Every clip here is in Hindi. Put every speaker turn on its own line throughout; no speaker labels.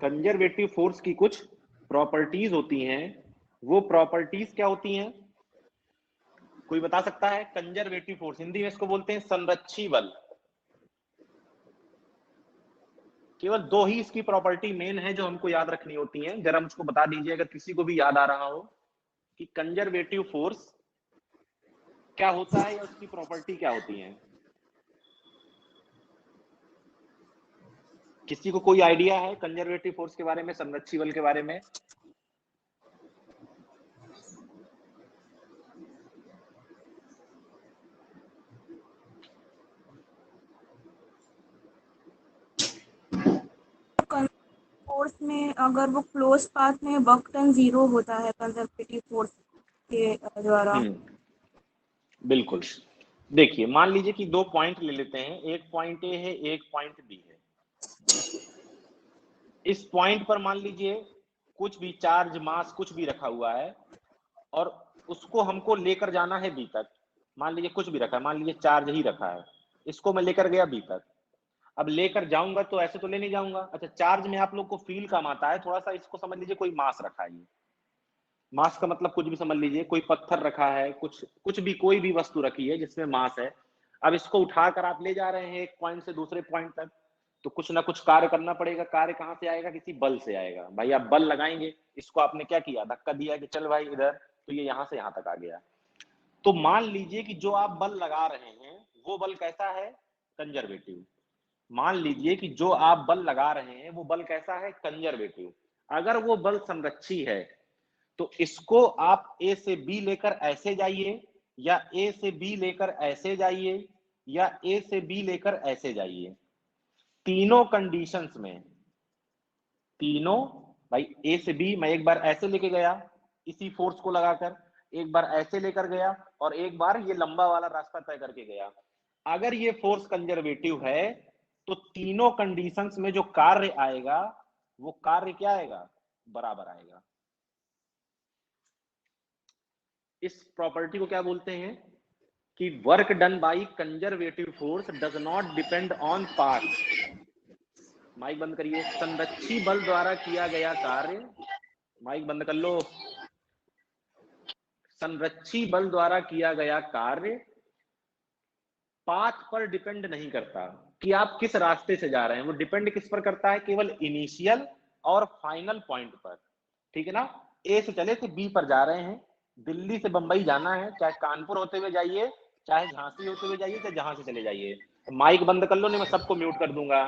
कंजर्वेटिव फोर्स की कुछ प्रॉपर्टीज होती हैं, वो प्रॉपर्टीज क्या होती हैं? कोई बता सकता है? कंजर्वेटिव फोर्स हिंदी में इसको बोलते हैं संरक्षी बल। केवल दो ही इसकी प्रॉपर्टी मेन है जो हमको याद रखनी होती हैं, जरा मुझको बता दीजिए अगर किसी को भी याद आ रहा हो कि कंजर्वेटिव फोर्स क्या होता है या उसकी प्रॉपर्टी क्या होती है। किसी को कोई आइडिया है कंजर्वेटिव फोर्स के बारे में, संरक्षी बल के बारे में?
फोर्स में अगर वो क्लोज पाथ में वर्क डन 0 होता है कंजर्वेटिव फोर्स के द्वारा।
बिल्कुल। देखिए मान लीजिए कि दो पॉइंट ले लेते हैं, एक पॉइंट ए है, एक पॉइंट बी है। इस पॉइंट पर मान लीजिए कुछ भी चार्ज, मास कुछ भी रखा हुआ है और उसको हमको लेकर जाना है बी तक। मान लीजिए कुछ भी रखा है, मान लीजिए चार्ज ही रखा है, इसको मैं लेकर गया बी तक। अब लेकर जाऊंगा तो ऐसे तो ले नहीं जाऊंगा। अच्छा, चार्ज में आप लोग को फील काम आता है थोड़ा सा, इसको समझ लीजिए कोई मास रखा है। ये मास का मतलब कुछ भी समझ लीजिए, कोई पत्थर रखा है, कुछ भी कोई भी वस्तु रखी है जिसमें मास है। अब इसको उठाकर आप ले जा रहे हैं एक पॉइंट से दूसरे पॉइंट तक, तो कुछ ना कुछ कार्य करना पड़ेगा। कार्य कहां से आएगा? किसी बल से आएगा। भाई आप बल लगाएंगे, इसको आपने क्या किया, धक्का दिया कि चल भाई इधर, तो ये यहां से यहां तक आ गया। तो मान लीजिए कि जो आप बल लगा रहे हैं वो बल कैसा है? कंजर्वेटिव। मान लीजिए कि जो आप बल लगा रहे हैं वो बल कैसा है? कंजर्वेटिव। अगर वो बल संरक्षी है तो इसको आप ए से बी लेकर ऐसे जाइए, या ए से बी लेकर ऐसे जाइए, या ए से बी लेकर ऐसे जाइए। तीनों कंडीशंस में, तीनों, भाई ए से बी मैं एक बार ऐसे लेके गया इसी फोर्स को लगाकर, एक बार ऐसे लेकर गया, और एक बार ये लंबा वाला रास्ता तय करके गया। अगर ये फोर्स कंजर्वेटिव है तो तीनों कंडीशंस में जो कार्य आएगा वो कार्य क्या आएगा? बराबर आएगा। इस प्रॉपर्टी को क्या बोलते हैं कि work done by conservative force does not depend on path. Mike बंद करिए। संरक्षी बल द्वारा किया गया कार्य, माइक बंद कर लो। संरक्षी बल द्वारा किया गया कार्य पाथ पर डिपेंड नहीं करता कि आप किस रास्ते से जा रहे हैं। वो डिपेंड किस पर करता है? केवल इनिशियल और फाइनल पॉइंट पर। ठीक है ना? ए से चले थे बी पर जा रहे हैं, दिल्ली से बंबई जाना है, चाहे कानपुर होते हुए जाइए, चाहे झांसी होते हुए जाइए, चाहे जहां से चले जाइए। माइक बंद कर लो, नहीं मैं सबको म्यूट कर दूंगा।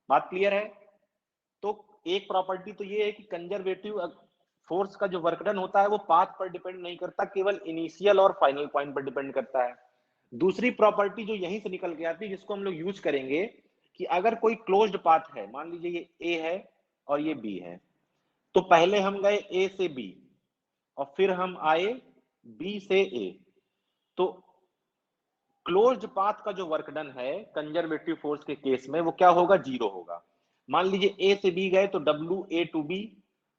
बात क्लियर है? तो एक प्रॉपर्टी तो ये है कि कंजर्वेटिव फोर्स का जो वर्क डन होता है वो पाथ पर डिपेंड नहीं करता, केवल इनिशियल और फाइनल पॉइंट पर डिपेंड करता है। दूसरी प्रॉपर्टी जो यहीं से निकल के आती है, जिसको हम लोग यूज करेंगे, कि अगर कोई क्लोज्ड पाथ है, मान लीजिए ये ए है और ये बी है, तो पहले हम गए ए से बी और फिर हम आए बी से ए, तो क्लोज्ड पाथ का जो वर्क डन है कंजर्वेटिव फोर्स के केस में वो क्या होगा? 0 होगा। मान लीजिए ए से बी गए तो डब्ल्यू ए टू बी,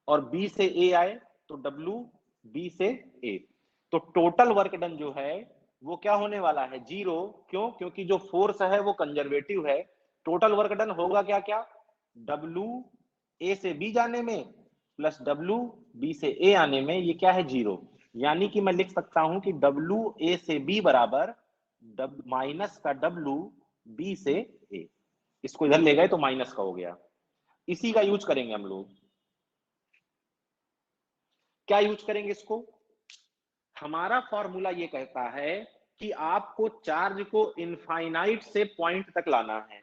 और बी से ए आए तो डब्ल्यू बी से ए, तो टोटल वर्क डन जो है वो क्या होने वाला है? 0। क्यों? क्योंकि जो फोर्स है वो कंजर्वेटिव है। टोटल वर्क डन होगा क्या क्या? डब्ल्यू ए से बी जाने में प्लस डब्ल्यू बी से ए आने में, ये क्या है? 0। यानी कि मैं लिख सकता हूं कि डब्ल्यू ए से बी बराबर माइनस का डब्ल्यू बी से ए। इसको इधर ले गए तो माइनस का हो गया। इसी का यूज करेंगे हम लोग। क्या यूज करेंगे इसको? हमारा फॉर्मूला ये कहता है कि आपको चार्ज को इनफाइनाइट से पॉइंट तक लाना है,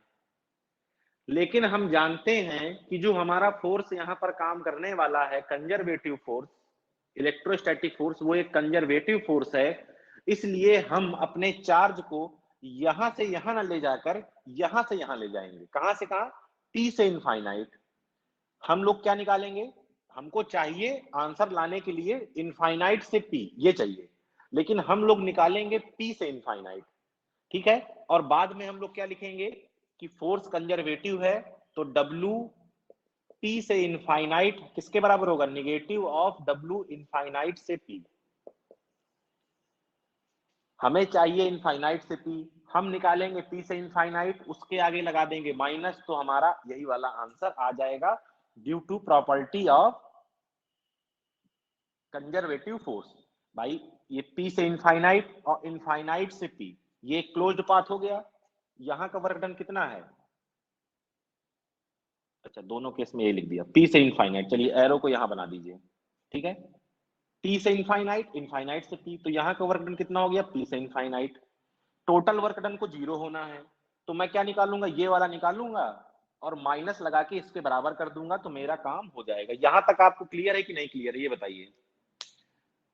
लेकिन हम जानते हैं कि जो हमारा फोर्स यहां पर काम करने वाला है कंजर्वेटिव फोर्स, इलेक्ट्रोस्टैटिक फोर्स, वो एक कंजर्वेटिव फोर्स है। इसलिए हम अपने चार्ज को यहां से यहां ना ले जाकर यहां से यहां ले जाएंगे। कहां से कहां? टी से इनफाइनाइट। हम लोग क्या निकालेंगे? हमको चाहिए आंसर लाने के लिए इनफाइनाइट से पी, ये चाहिए, लेकिन हम लोग निकालेंगे पी से इनफाइनाइट। ठीक है? और बाद में हम लोग क्या लिखेंगे कि फोर्स कंजर्वेटिव है, तो डब्ल्यू पी से इनफाइनाइट किसके बराबर होगा? निगेटिव ऑफ डब्ल्यू इनफाइनाइट से पी। हमें चाहिए इनफाइनाइट से पी, हम निकालेंगे p से इनफाइनाइट, उसके आगे लगा देंगे माइनस, तो हमारा यही वाला आंसर आ जाएगा due to property of conservative force. भाई ये p से इनफाइनाइट और इनफाइनाइट से p, ये क्लोज्ड पाथ हो गया। यहां का वर्क डन कितना है, अच्छा दोनों केस में ये लिख दिया p से इनफाइनाइट, चलिए एरो को यहां बना दीजिए, ठीक है, p से इनफाइनाइट, इनफाइनाइट से p, तो यहाँ का वर्क डन कितना हो गया, p से इनफाइनाइट। टोटल वर्क डन को 0 होना है, तो मैं क्या निकालूंगा, ये वाला निकालूंगा और माइनस लगा के इसके बराबर कर दूंगा, तो मेरा काम हो जाएगा। यहां तक आपको क्लियर है कि नहीं क्लियर है, ये बताइए।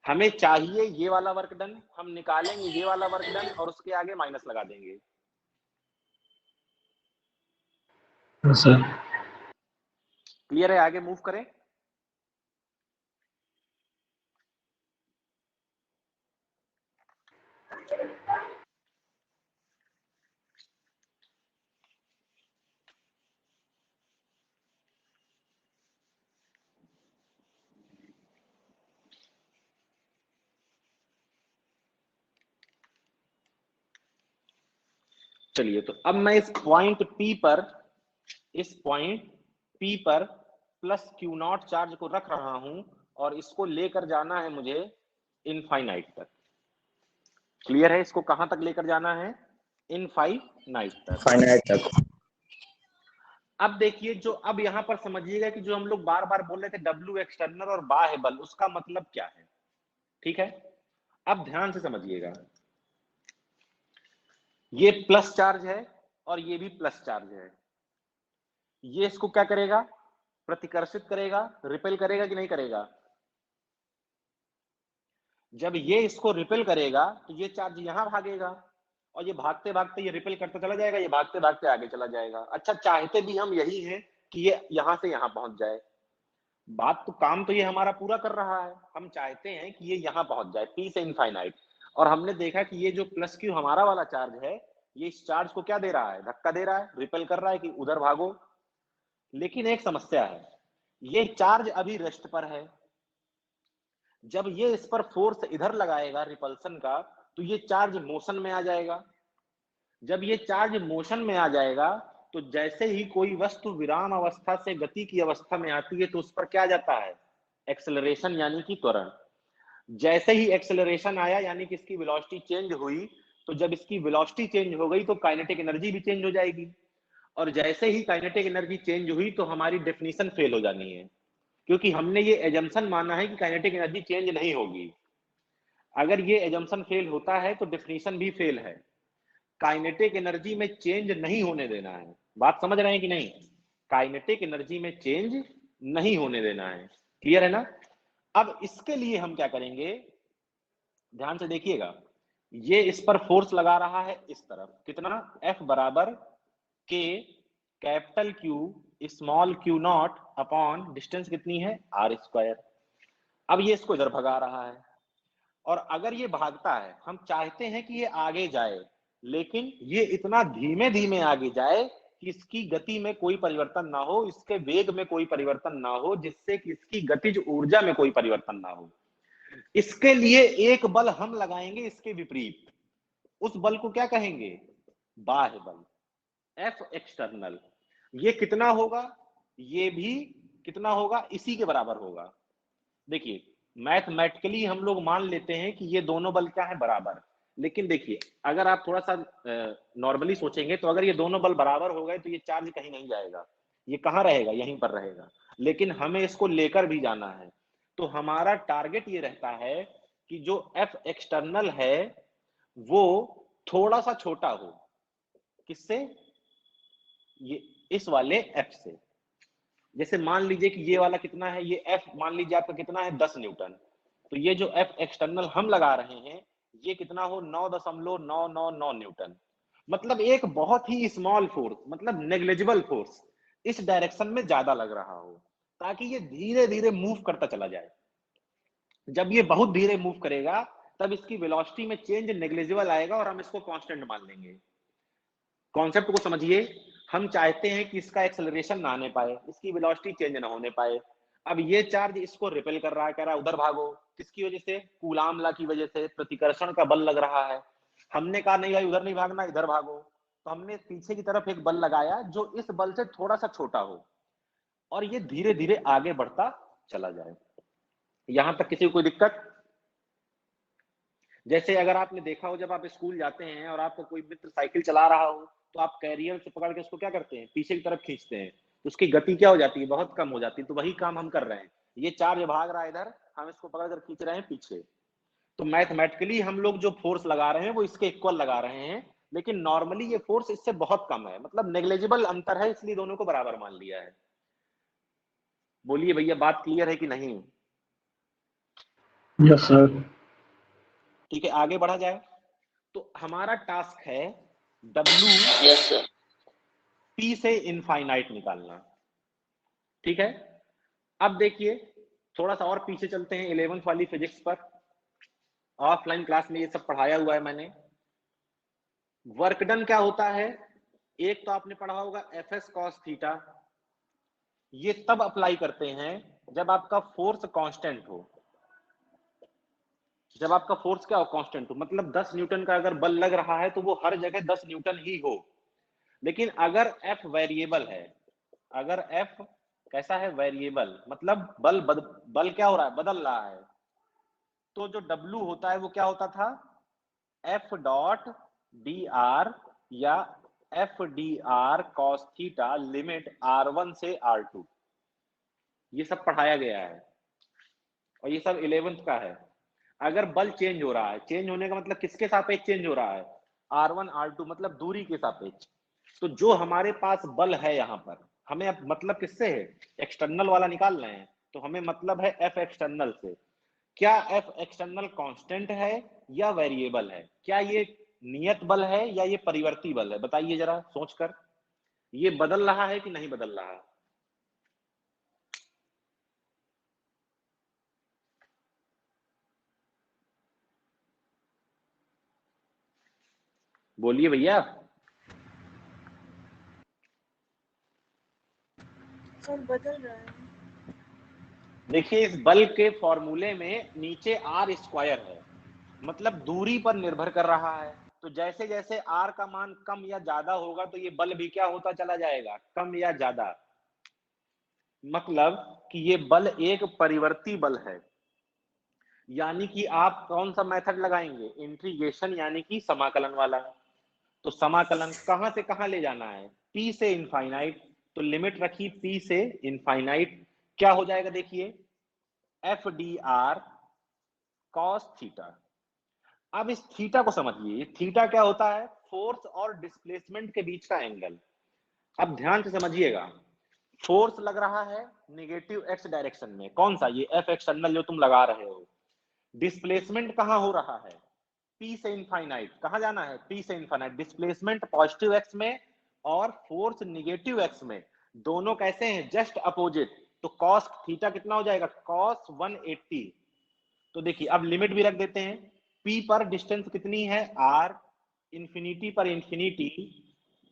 हमें चाहिए ये वाला वर्क डन, हम निकालेंगे ये वाला वर्क डन और उसके आगे माइनस लगा देंगे।
सर
क्लियर है, आगे मूव करें। चलिए, तो अब मैं इस पॉइंट P पर प्लस क्यू नॉट चार्ज को रख रहा हूं और इसको लेकर जाना है मुझे इनफाइनाइट तक। क्लियर है, इसको कहां तक लेकर जाना है, इनफाइनाइट तक।
फाइनाइट तक।
अब देखिए, जो अब यहां पर समझिएगा कि जो हम लोग बार बार बोल रहे थे W एक्सटर्नल और बाह्य बल, उसका मतलब क्या है, ठीक है। अब ध्यान से समझिएगा, ये प्लस चार्ज है और ये भी प्लस चार्ज है, ये इसको क्या करेगा, प्रतिकर्षित करेगा, रिपेल करेगा कि नहीं करेगा। जब ये इसको रिपेल करेगा तो ये चार्ज यहां भागेगा और ये भागते भागते ये रिपेल करता चला जाएगा, ये भागते भागते आगे चला जाएगा। अच्छा, चाहते भी हम यही हैं कि ये यहां से यहां पहुंच जाए, बात तो काम तो ये हमारा पूरा कर रहा है। हम चाहते हैं कि ये यहां पहुंच जाए P से इनफाइनाइट, और हमने देखा कि ये जो प्लस क्यू हमारा वाला चार्ज है, ये इस चार्ज को क्या दे रहा है, धक्का दे रहा है, रिपेल कर रहा है कि उधर भागो। लेकिन एक समस्या है, ये चार्ज अभी रेस्ट पर है। जब ये इस पर फोर्स इधर लगाएगा रिपल्सन का, तो ये चार्ज मोशन में आ जाएगा। जब ये चार्ज मोशन में आ जाएगा, तो जैसे ही कोई वस्तु विराम अवस्था से गति की अवस्था में आती है, तो उस पर क्या जाता है, एक्सेलरेशन यानी कि त्वरण। जैसे ही एक्सेलरेशन आया यानी कि इसकी वेलोसिटी चेंज हुई, तो जब इसकी वेलोसिटी चेंज हो गई तो काइनेटिक एनर्जी भी चेंज हो जाएगी, और जैसे ही काइनेटिक एनर्जी चेंज हुई तो हमारी डेफिनेशन फेल हो जानी है, क्योंकि हमने ये एजम्पशन माना है कि काइनेटिक एनर्जी चेंज नहीं होगी। अगर ये एजम्पशन फेल होता है तो डेफिनेशन भी फेल है। काइनेटिक एनर्जी में चेंज नहीं होने देना है, बात समझ रहे हैं कि नहीं, काइनेटिक एनर्जी में चेंज नहीं होने देना है। क्लियर है ना। अब इसके लिए हम क्या करेंगे, ध्यान से देखिएगा, ये इस पर फोर्स लगा रहा है इस तरफ, कितना, F बराबर के capital Q small Q not upon distance कितनी है, R स्क्वायर। अब ये इसको इधर भगा रहा है, और अगर ये भागता है, हम चाहते हैं कि ये आगे जाए, लेकिन ये इतना धीमे धीमे आगे जाए कि इसकी गति में कोई परिवर्तन ना हो, इसके वेग में कोई परिवर्तन ना हो, जिससे कि इसकी गतिज ऊर्जा में कोई परिवर्तन ना हो। इसके लिए एक बल हम लगाएंगे इसके विपरीत, उस बल को क्या कहेंगे, बाह्य बल, F एक्सटर्नल। ये कितना होगा, ये भी कितना होगा, इसी के बराबर होगा। देखिए, मैथमेटिकली हम लोग मान लेते हैं कि ये दोनों बल क्या है, बराबर। लेकिन देखिए, अगर आप थोड़ा सा नॉर्मली सोचेंगे, तो अगर ये दोनों बल बराबर हो गए तो ये चार्ज कहीं नहीं जाएगा, ये कहां रहेगा, यहीं पर रहेगा। लेकिन हमें इसको लेकर भी जाना है, तो हमारा टारगेट ये रहता है कि जो F एक्सटर्नल है वो थोड़ा सा छोटा हो, किससे, ये इस वाले F से। जैसे मान लीजिए कि ये वाला कितना है, ये F मान लीजिए आपका कितना है, 10 न्यूटन, तो ये जो F एक्सटर्नल हम लगा रहे हैं ये कितना हो, 9.999 न्यूटन। मतलब एक बहुत ही स्मॉल फोर्स, मतलब नेग्लिजिबल फोर्स इस डायरेक्शन में ज्यादा लग रहा हो, ताकि ये धीरे धीरे मूव करता चला जाए। जब ये बहुत धीरे मूव करेगा तब इसकी वेलोसिटी में चेंज नेग्लिजिबल आएगा और हम इसको कांस्टेंट मान लेंगे। कॉन्सेप्ट को समझिए, हम चाहते हैं कि इसका एक्सेलरेशन ना आने पाए, इसकी वेलोसिटी चेंज ना होने पाए। अब ये चार्ज इसको रिपेल कर रहा है, कह रहा है उधर भागो, किसकी वजह से, कूलाम लॉ की वजह से, प्रतिकर्षण का बल लग रहा है। हमने कहा नहीं भाई उधर नहीं भागना, इधर भागो, तो हमने पीछे की तरफ एक बल लगाया जो इस बल से थोड़ा सा छोटा हो और ये धीरे धीरे आगे बढ़ता चला जाए। यहां तक किसी को कोई दिक्कत? जैसे अगर आपने देखा हो जब आप स्कूल जाते हैं और आपका कोई मित्र साइकिल चला रहा हो तो आप कैरियर से पकड़ के उसको क्या करते हैं, पीछे की तरफ खींचते हैं, तो उसकी गति क्या हो जाती है, बहुत कम हो जाती है। तो वही काम हम कर रहे हैं, ये चार्ज भाग रहा है इधर, हम इसको पकड़ कर खींच रहे हैं पीछे। तो मैथमेटिकली हम लोग जो फोर्स लगा रहे हैं वो इसके इक्वल लगा रहे हैं, लेकिन नॉर्मली ये फोर्स इससे बहुत कम है, मतलब नेग्लिजिबल अंतर है, इसलिए दोनों को बराबर मान लिया है। बोलिए भैया बात क्लियर है कि नहीं?
Yes sir.
ठीक है, आगे बढ़ा जाए। तो हमारा टास्क है W
यस सर।
P से इनफाइनाइट निकालना। ठीक है, अब देखिए थोड़ा सा और पीछे चलते हैं 11th वाली फिजिक्स पर। ऑफलाइन क्लास में ये सब पढ़ाया हुआ है मैंने। वर्क डन क्या होता है, एक तो आपने पढ़ा होगा Fs cos थीटा, ये तब अप्लाई करते हैं जब आपका फोर्स कांस्टेंट हो। जब आपका फोर्स क्या हो, कांस्टेंट हो, मतलब 10 न्यूटन का अगर बल लग रहा है तो वो हर जगह 10 न्यूटन ही हो। लेकिन अगर F वेरिएबल है, अगर F कैसा है, वेरिएबल, मतलब बल क्या हो रहा है, बदल रहा है, तो जो W होता है वो क्या होता था, F डॉट डी आर या F D R cos theta limit R1 से R2, ये सब पढ़ाया गया है और ये सब 11th का है। अगर बल चेंज हो रहा है, चेंज होने का मतलब किसके सापेक्ष चेंज हो रहा है, R1 R2, मतलब दूरी के सापेक्ष। तो जो हमारे पास बल है यहाँ पर, हमें अब मतलब किससे है, एक्सटर्नल वाला निकाल रहे हैं, तो हमें मतलब है F एक्सटर्नल से। क्या F एक्सटर्नल कांस्टेंट है या वेरिएबल है, क्या ये नियत बल है या ये परिवर्ती बल है, बताइए जरा सोचकर, ये बदल रहा है कि नहीं बदल रहा है? बोलिए भैया।
सर बदल रहा है।
देखिए इस बल के फॉर्मूले में नीचे R स्क्वायर है, मतलब दूरी पर निर्भर कर रहा है। तो जैसे जैसे R का मान कम या ज्यादा होगा तो ये बल भी क्या होता चला जाएगा, कम या ज्यादा। मतलब कि ये बल एक परिवर्ती बल है, यानी कि आप कौन सा मेथड लगाएंगे, इंटीग्रेशन यानी कि समाकलन वाला। तो समाकलन कहां से कहां ले जाना है, P से इनफाइनाइट, तो लिमिट रखी P से इनफाइनाइट, क्या हो जाएगा देखिए, F D R cos theta. अब इस थीटा को समझिए, थीटा क्या होता है, फोर्स और डिस्प्लेसमेंट के बीच का एंगल। अब ध्यान से समझिएगा, फोर्स लग रहा है नेगेटिव एक्स डायरेक्शन में, कौन सा, ये एफ एक्सटर्नल जो तुम लगा रहे हो। डिस्प्लेसमेंट कहां हो रहा है, P से इनफाइनाइट, कहां जाना है, P से इनफाइनाइट, डिस्प्लेसमेंट पॉजिटिव एक्स में और फोर्स निगेटिव एक्स में, दोनों कैसे हैं, जस्ट अपोजिट। तो कॉस थीटा कितना हो जाएगा, कॉस 180। तो देखिए अब लिमिट भी रख देते हैं, P पर डिस्टेंस कितनी है R, इंफिनिटी पर infinity,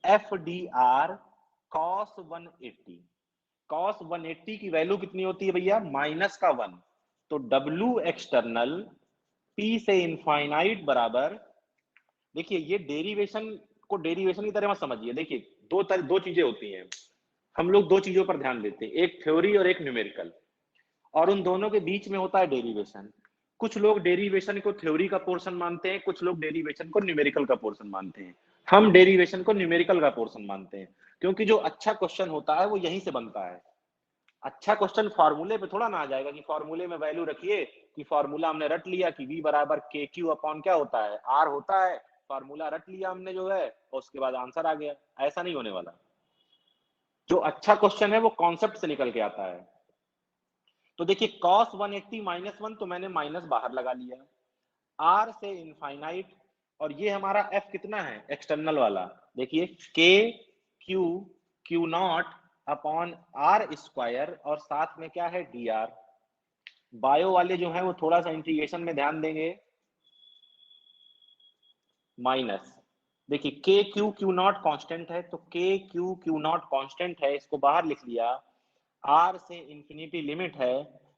F D R cos 180। Cos 180 की वैल्यू कितनी होती है भैया, -1। तो W एक्सटर्नल P से इनफाइनाइट बराबर, देखिए ये डेरिवेशन को डेरिवेशन की तरह मत समझिए। देखिए दो चीजें होती हैं, हम लोग दो चीजों पर ध्यान देते हैं, एक थ्योरी और एक न्यूमेरिकल, और उन दोनों के बीच में होता है डेरिवेशन। कुछ लोग डेरिवेशन को थ्योरी का पोर्शन मानते हैं, कुछ लोग डेरिवेशन को न्यूमेरिकल का पोर्शन मानते हैं। हम डेरिवेशन को न्यूमेरिकल का पोर्शन मानते हैं, क्योंकि जो अच्छा क्वेश्चन होता है वो यहीं से बनता है। अच्छा क्वेश्चन फार्मूले पे थोड़ा ना आ जाएगा कि फार्मूले में वैल्यू रखिए, कि फार्मूला हमने रट लिया कि V बराबर के क्यू अपॉन क्या होता है, R होता है, फार्मूला रट लिया हमने जो है और उसके बाद आंसर आ गया। ऐसा नहीं होने वाला। जो अच्छा क्वेश्चन है वो कॉन्सेप्ट से निकल के आता है। तो देखिए cos 180 -1, तो मैंने माइनस बाहर लगा लिया, R से इनफाइनाइट, और ये हमारा F कितना है, एक्सटर्नल वाला, देखिए के Q Q not upon R square, और साथ में क्या है डी आर। बायो वाले जो है वो थोड़ा सा इंटीग्रेशन में ध्यान देंगे, माइनस, देखिए के क्यू क्यू नॉट कांस्टेंट है, तो के क्यू क्यू नॉट कांस्टेंट है, इसको बाहर लिख लिया, R से इंफिनिटी लिमिट है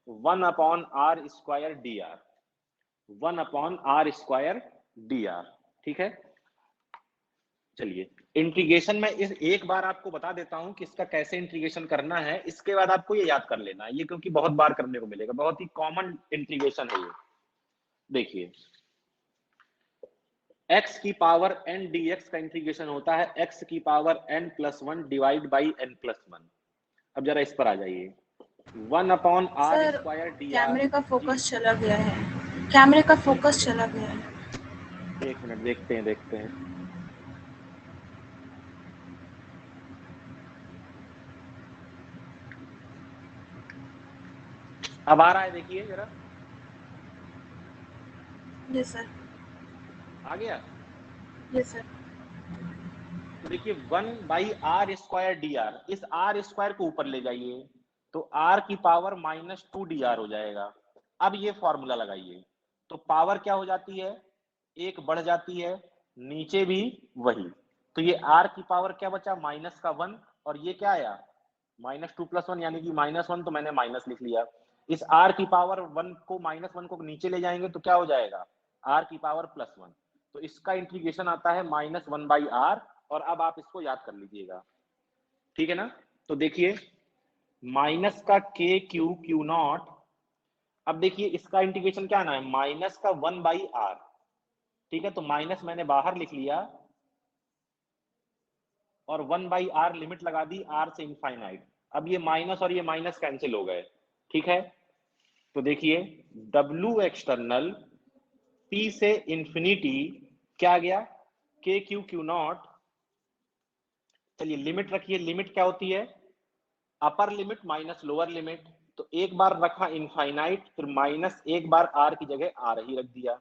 1 upon R square D R, 1 upon R square D R. ठीक है, चलिए इंटीग्रेशन में इस एक बार आपको बता देता हूं कि इसका कैसे इंटीग्रेशन करना है, इसके बाद आपको ये याद कर लेना है, ये क्योंकि बहुत बार करने को मिलेगा, बहुत ही कॉमन इंटीग्रेशन है ये। देखिए x की पावर n dx का इंटीग्रेशन होता है x की power n+1 divide by n+1। अब जरा इस पर आ जाइए, 1/r स्क्वायर डी आर।
कैमरे का फोकस चला गया है, कैमरे का फोकस चला गया है।
एक मिनट देखते हैं। अब आ रहा है, देखिए जरा,
जी सर।
आ गया।
जी सर।
तो देखिए 1/r स्क्वायर डी आर, इस r स्क्वायर को ऊपर ले जाइए तो r की पावर -2dr हो जाएगा। अब ये फॉर्मूला लगाइए तो पावर क्या हो जाती है, एक बढ़ जाती है, नीचे भी वही, तो ये r की पावर क्या बचा, -1, और ये क्या आया -2 + 1 यानी कि -1, तो मैंने माइनस लिख लिया। इस r की पावर 1 को -1 को नीचे ले जाएंगे तो क्या हो जाएगा, r की पावर +1, तो इसका इंटीग्रेशन आता है -1/r। और अब आप इसको याद कर लीजिएगा, ठीक है ना। तो देखिए माइनस का k Q0, अब देखिए इसका इंटीग्रेशन क्या आना है, माइनस का 1/r, ठीक है, तो माइनस मैंने बाहर लिख लिया और 1/r लिमिट लगा दी r से इनफाइनाइट। अब ये माइनस और ये माइनस कैंसिल हो गए, ठीक है। तो देखिए W एक्सटर्नल P से इंफिनिटी क्या गया, KQ0। चलिए लिमिट रखिए, लिमिट क्या होती है, upper limit minus lower limit, तो एक बार रखा इनफाइनाइट, फिर माइनस एक बार r की जगह r ही रख दिया,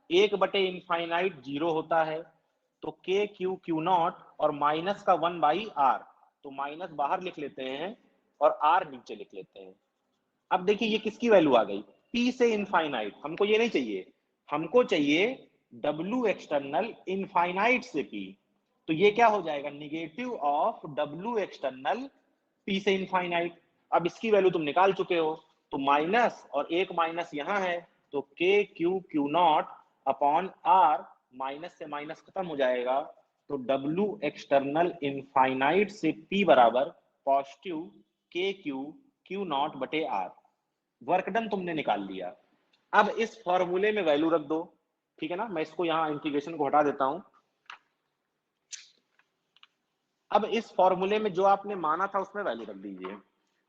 1/इनफाइनाइट 0 होता है, तो KQ0 और माइनस का 1/r, तो माइनस बाहर लिख लेते हैं और r नीचे लिख लेते हैं। अब देखिए ये किसकी वैल्यू आ गई, P से इनफाइनाइट, हमको ये नहीं चाहिए, हमको चाहिए W एक्सटर्नल इनफाइनाइट से P, तो ये क्या हो जाएगा, negative of W external P से इनफाइनाइट। अब इसकी वैल्यू तुम निकाल चुके हो, तो माइनस और एक माइनस यहां है, तो KQ0 अपॉन R, माइनस से माइनस खत्म हो जाएगा, तो W एक्सटर्नल इनफाइनाइट से P बराबर पॉजिटिव KQ0/R। वर्क डन तुमने निकाल लिया। अब इस फॉर्मूले में वैल्यू रख दो, ठीक है ना, मैं इसको यहां इंटीग्रेशन को हटा देता हूं। अब इस फॉर्मूले में जो आपने माना था उसमें वैल्यू रख दीजिए।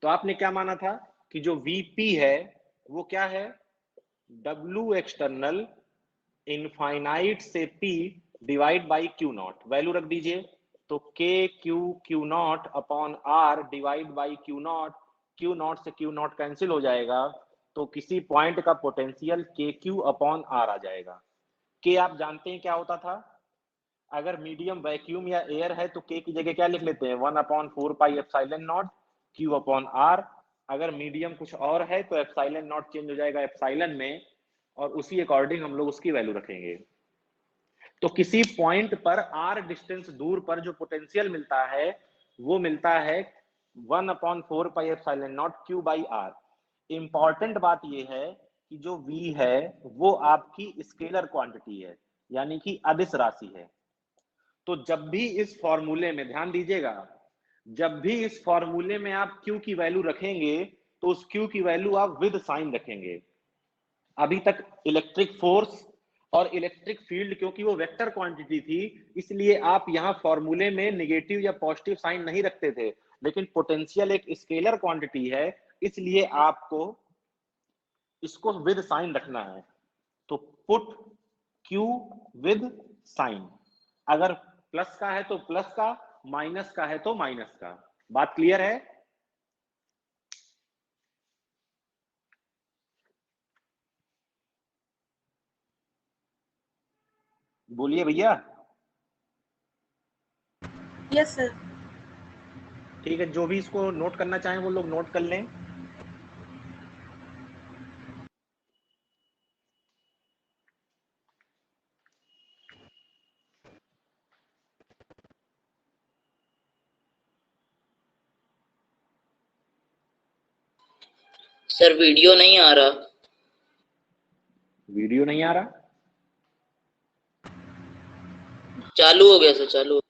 तो आपने क्या माना था कि जो Vp है वो क्या है, W एक्सटर्नल इनफाइनाइट से P divide by Q0, value रख दीजिए, तो KQ0 upon R divide by Q0, Q0 से Q0 कैंसिल हो जाएगा, तो किसी पॉइंट का पोटेंशियल KQ अपॉन R आ जाएगा। K आप जानते हैं क्या होता था, अगर मीडियम वैक्यूम या एयर है तो K की जगह क्या लिख लेते हैं, 1/4πε0 Q अपॉन R। अगर मीडियम कुछ और है तो ε0 चेंज हो जाएगा एप्सिलॉन में, और उसी अकॉर्डिंग हम लोग उसकी वैल्यू रखेंगे। तो किसी पॉइंट पर r डिस्टेंस दूर पर जो पोटेंशियल मिलता है वो मिलता है 1/4πε0 Q/R। इंपॉर्टेंट बात यह है कि जो V है वो आपकी स्केलर क्वांटिटी है, यानी कि अदिश राशि है। तो जब भी इस फॉर्मूले में ध्यान दीजिएगा, जब भी इस फॉर्मूले में आप Q की वैल्यू रखेंगे तो उस Q की वैल्यू आप विद साइन रखेंगे। अभी तक इलेक्ट्रिक फोर्स और इलेक्ट्रिक फील्ड क्योंकि वो वेक्टर क्वांटिटी थी, इसलिए आप यहां फॉर्मूले में नेगेटिव या पॉजिटिव साइन नहीं रखते थे, लेकिन पोटेंशियल एक स्केलर क्वांटिटी है, इसलिए आपको इसको विद साइन रखना है। तो पुट Q विद साइन, अगर प्लस का है तो प्लस का, माइनस का है तो माइनस का। बात क्लियर है? बोलिए भैया।
Yes sir.
ठीक है, जो भी इसको नोट करना चाहें वो लोग नोट कर लें।
सर वीडियो नहीं आ रहा।
वीडियो नहीं आ रहा?
चालू हो गया सर, चालू हो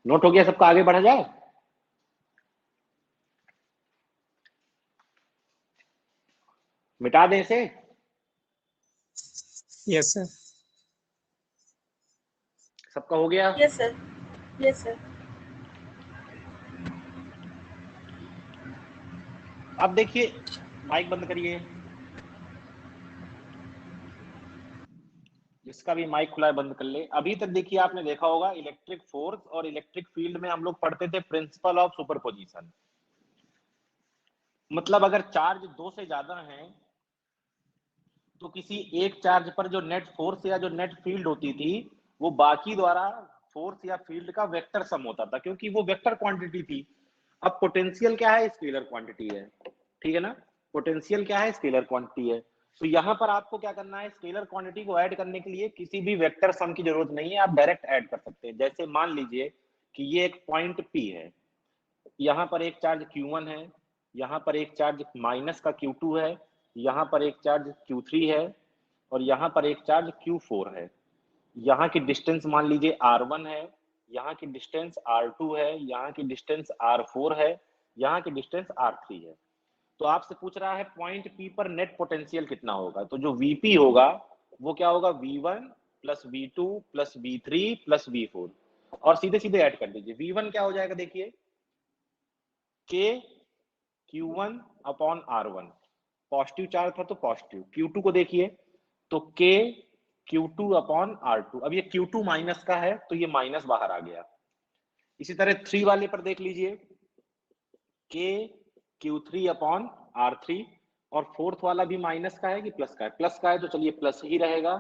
नोट हो गया सबका, आगे बढ़ा जाए। मिटा दें इसे।
Yes sir.
सबका हो गया।
Yes sir, yes sir.
अब देखिए, माइक बंद करिए, जिसका भी माइक खुला है बंद कर ले। अभी तक देखिए आपने देखा होगा इलेक्ट्रिक फोर्स और इलेक्ट्रिक फील्ड में हम लोग पढ़ते थे प्रिंसिपल ऑफ सुपरपोजिशन। मतलब अगर चार्ज दो से ज्यादा हैं तो किसी एक चार्ज पर जो नेट फोर्स या जो नेट फील्ड होती थी वो बाकी द्वारा फोर्स या फील्ड का वेक्टर सम होता था, क्योंकि वो वेक्टर क्वांटिटी थी। अब पोटेंशियल क्या है? स्केलर क्वांटिटी है, ठीक है ना। पोटेंशियल क्या है? स्केलर क्वांटिटी है। तो यहाँ पर आपको क्या करना है, स्केलर क्वांटिटी को ऐड करने के लिए किसी भी वेक्टर सम की जरूरत नहीं है, आप डायरेक्ट ऐड कर सकते हैं। जैसे मान लीजिए कि ये एक पॉइंट P है, यहाँ पर एक चार्ज Q1 है, यहाँ पर एक चार्ज माइनस का Q2 है, यहाँ पर एक चार्ज Q3 है और यहाँ पर एक चार्ज Q4 है। यहाँ की डिस्टेंस मान लीजिए R1 है, यहाँ की डिस्टेंस R2 है, यहाँ की डिस्टेंस R4 है, यहाँ की डिस्टेंस R3 है। तो आपसे पूछ रहा है पॉइंट P पर नेट पोटेंशियल कितना होगा। तो जो Vp होगा वो क्या होगा, V1 plus V2 plus V3 plus V4, और सीधे सीधे ऐड कर दीजिए। V1 क्या हो जाएगा देखिए, K Q1 upon R1, positive charge था तो पॉजिटिव। Q2 को देखिए तो K Q2 अपॉन R2। अब ये Q2 माइनस का है तो ये माइनस बाहर आ गया। इसी तरह 3 वाले पर देख लीजिए, K Q3 अपॉन R3, और फोर्थ वाला भी माइनस का है कि प्लस का है? प्लस का है, तो चलिए प्लस ही रहेगा,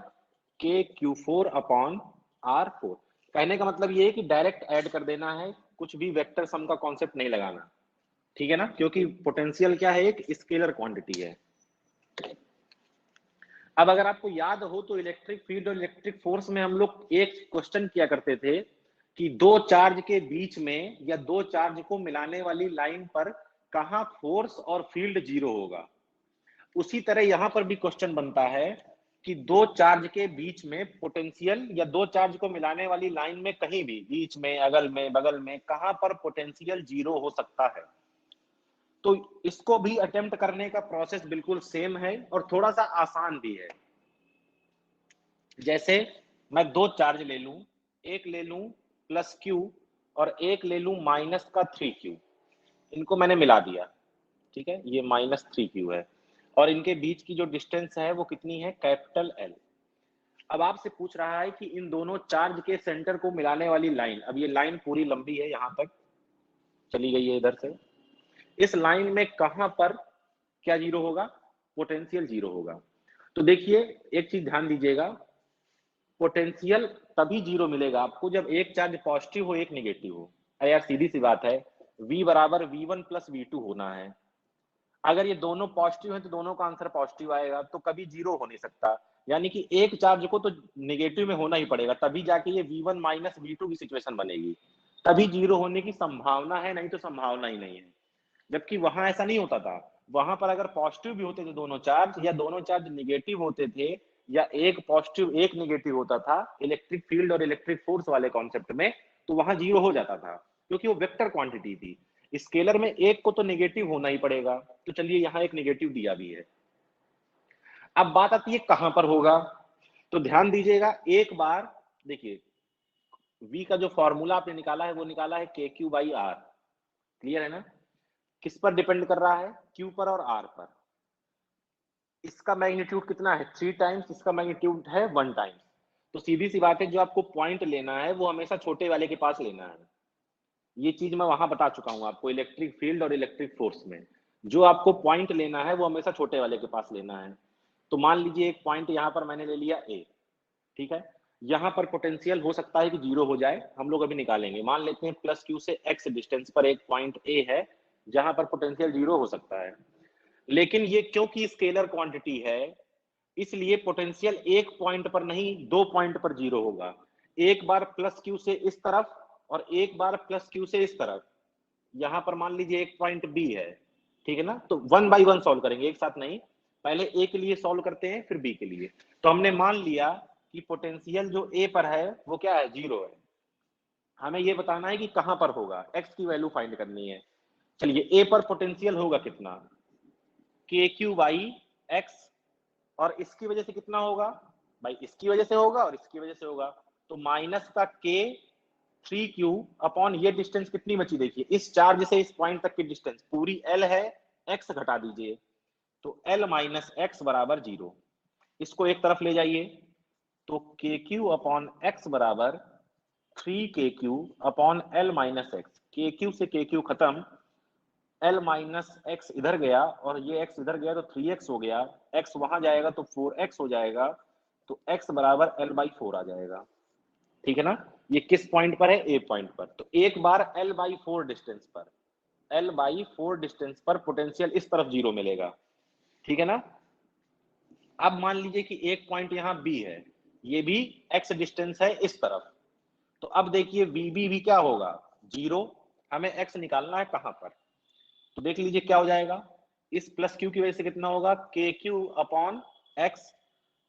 K Q4 अपॉन R4। कहने का मतलब ये है कि डायरेक्ट ऐड कर देना है, कुछ भी वेक्टर सम का कॉन्सेप्ट नहीं लगाना, ठीक है ना, क्योंकि पोटेंशियल क्या है, एक स्केलर क्वांटिटी है। अब अगर आपको याद हो तो इलेक्ट्रिक फील्ड और इलेक्ट्रिक फोर्स में हम लोग एक क्वेश्चन किया करते थे कि दो चार्ज के बीच में या दो चार्ज को मिलाने वाली लाइन पर कहां फोर्स और फील्ड जीरो होगा। उसी तरह यहां पर भी क्वेश्चन बनता है कि दो चार्ज के बीच में पोटेंशियल, या दो चार्ज को मिलाने वाली लाइन में कहीं भी बीच में, अगल में, बगल में, कहां पर पोटेंशियल जीरो हो सकता है। तो इसको भी अटेम्प्ट करने का प्रोसेस बिल्कुल सेम है और थोड़ा सा आसान भी है। जैसे मैं दो चार्ज ले लूं, एक ले लूं प्लस Q और एक ले लूं माइनस का 3Q, इनको मैंने मिला दिया, ठीक है, ये माइनस 3Q है और इनके बीच की जो डिस्टेंस है वो कितनी है, कैपिटल L। अब आपसे पूछ रहा है कि इन दोनों चार्ज के सेंटर को मिलाने वाली लाइन, अब ये लाइन पूरी लंबी है, यहां तक चली गई है इधर से, इस लाइन में कहां पर क्या जीरो होगा, पोटेंशियल जीरो होगा। तो देखिए एक चीज ध्यान दीजिएगा, पोटेंशियल तभी जीरो मिलेगा आपको जब एक चार्ज पॉजिटिव हो एक नेगेटिव हो। अरे यार सीधी सी बात है, V बराबर V1 प्लस V2 होना है। अगर ये दोनों पॉजिटिव है तो दोनों का आंसर पॉजिटिव आएगा, तो कभी जीरो हो नहीं सकता। यानी कि एक चार्ज को तो नेगेटिव में होना ही पड़ेगा, तभी जाके ये V1 माइनस V2 की सिचुएशन बनेगी, तभी जीरो होने की संभावना है, नहीं तो संभावना ही नहीं है। जबकि वहां ऐसा नहीं होता था, वहां पर अगर पॉजिटिव भी होते थे दोनों चार्ज, या दोनों चार्ज निगेटिव होते थे, या एक पॉजिटिव एक निगेटिव होता था इलेक्ट्रिक फील्ड और इलेक्ट्रिक फोर्स वाले कॉन्सेप्ट में, तो वहां जीरो हो जाता था, क्योंकि वो वेक्टर क्वांटिटी थी। स्केलर में एक को तो नेगेटिव होना ही पड़ेगा, तो चलिए यहाँ एक नेगेटिव दिया भी है। अब बात आती है कहां पर होगा, तो ध्यान दीजिएगा एक बार, देखिए v का जो फॉर्मूला आपने निकाला है वो निकाला है KQ/R, क्लियर है ना। किस पर डिपेंड कर रहा है, Q पर और R पर। इसका मैग्नीट्यूड कितना है 3 टाइम्स, इसका मैग्नीट्यूड है 1 टाइम्स। तो सीधी सी बात है, जो आपको पॉइंट लेना है वो हमेशा छोटे वाले के पास लेना है। ये चीज मैं वहां बता चुका हूं आपको, इलेक्ट्रिक फील्ड और इलेक्ट्रिक फोर्स में जो आपको पॉइंट लेना है वो हमेशा छोटे वाले के पास लेना है। तो मान लीजिए एक पॉइंट यहाँ पर मैंने ले लिया A, ठीक है। यहाँ पर पोटेंशियल हो सकता है कि जीरो हो जाए, हम लोग अभी निकालेंगे। मान लेते हैं प्लस Q से X डिस्टेंस पर एक पॉइंट A है जहां पर पोटेंशियल जीरो हो सकता है, लेकिन ये क्योंकि स्केलर क्वांटिटी है इसलिए पोटेंशियल एक पॉइंट पर नहीं 2 पॉइंट पर जीरो होगा। एक बार प्लस Q से इस तरफ और एक बार प्लस Q से इस तरफ। यहां पर मान लीजिए एक पॉइंट B है, ठीक है ना। तो 1 बाय 1 सॉल्व करेंगे, एक साथ नहीं, पहले A के लिए सॉल्व करते हैं फिर B के लिए। तो हमने मान लिया कि पोटेंशियल जो A पर है वो क्या है, जीरो है। हमें ये बताना है कि कहां पर होगा, X की वैल्यू फाइंड करनी है। चलिए A पर पोटेंशियल होगा कितना, KQ/X, और इसकी वजह से कितना होगा भाई, इसकी वजह से होगा और इसकी वजह से होगा। तो माइनस का K 3Q अपॉन ये डिस्टेंस कितनी बची, देखिए इस चार्ज से इस पॉइंट तक की डिस्टेंस पूरी L है, X घटा दीजिए, तो L माइनस एक्स बराबर 0। इसको एक तरफ ले जाइए, तो KQ अपॉन X बराबर 3KQ upon L minus x. KQ से KQ खत्म, L माइनस एक्स इधर गया और ये x इधर गया तो 3x हो गया, x वहां जाएगा तो 4x हो जाएगा, तो x बराबर L/4 आ जाएगा, ठीक है ना। ये किस पॉइंट पर है, A पॉइंट पर। तो एक बार L/4 डिस्टेंस पर, L/4 डिस्टेंस पर पोटेंशियल इस तरफ जीरो मिलेगा, ठीक है ना। अब मान लीजिए कि एक पॉइंट यहाँ B है, ये भी x डिस्टेंस है इस तरफ। तो अब देखिए VB भी क्या होगा, जीरो। हमें x निकालना है कहां पर, तो देख लीजिए क्या हो जाएगा, इस प्लस Q की वजह से कितना होगा KQ अपॉन X,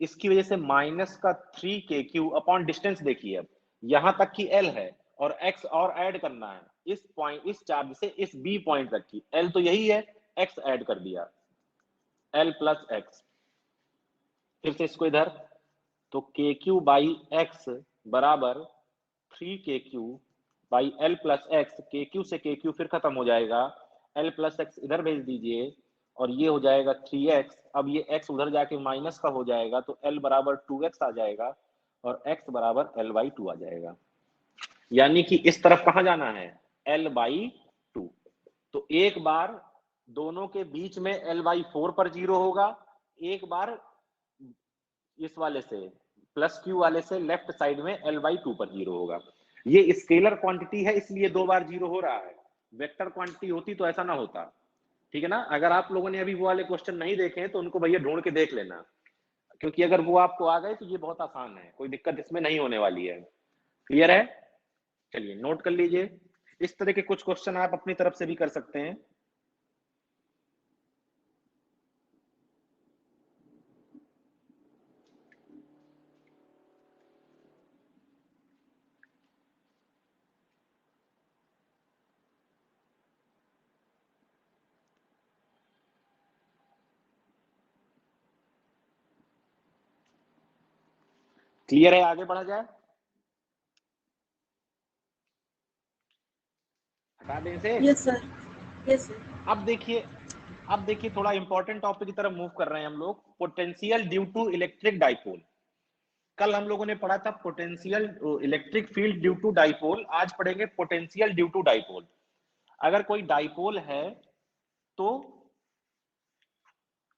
इसकी वजह से माइनस का 3KQ अपॉन डिस्टेंस। देखिए अब यहां तक की L है और X और ऐड करना है, इस पॉइंट इस चार्ज से इस B पॉइंट तक की L तो यही है, X ऐड कर दिया, L प्लस X। फिर से इसको इधर, तो KQ/X बराबर 3KQ by L plus x. KQ से KQ फिर खत्म हो जाएगा, L प्लस एक्स इधर भेज दीजिए और ये हो जाएगा 3x। अब ये x उधर जाके माइनस का हो जाएगा तो L बराबर 2x आ जाएगा और x बराबर L/2 आ जाएगा। यानी कि इस तरफ कहां जाना है, L/2। तो एक बार दोनों के बीच में L/4 पर जीरो होगा, एक बार इस वाले से प्लस Q वाले से लेफ्ट साइड में L/2 पर जीरो होगा। ये स्केलर क्वांटिटी है इसलिए दो बार जीरो हो रहा है, वेक्टर क्वांटिटी होती तो ऐसा ना होता, ठीक है ना। अगर आप लोगों ने अभी वो वाले क्वेश्चन नहीं देखे हैं तो उनको भैया ढूंढ के देख लेना, क्योंकि अगर वो आपको आ गए तो ये बहुत आसान है, कोई दिक्कत इसमें नहीं होने वाली है। क्लियर है, चलिए नोट कर लीजिए। इस तरह के कुछ क्वेश्चन आप अपनी तरफ से भी कर सकते हैं। क्लियर है, आगे बढ़ा जाए, हटा दें इसे।
Yes sir, yes sir.
अब देखिए थोड़ा इंपॉर्टेंट टॉपिक की तरफ मूव कर रहे हैं हम लोग, potential due to electric dipole. कल हम लोगों ने पढ़ा था potential electric field due to dipole, आज पढ़ेंगे पोटेंशियल ड्यू टू डाइपोल। अगर कोई डाइपोल है तो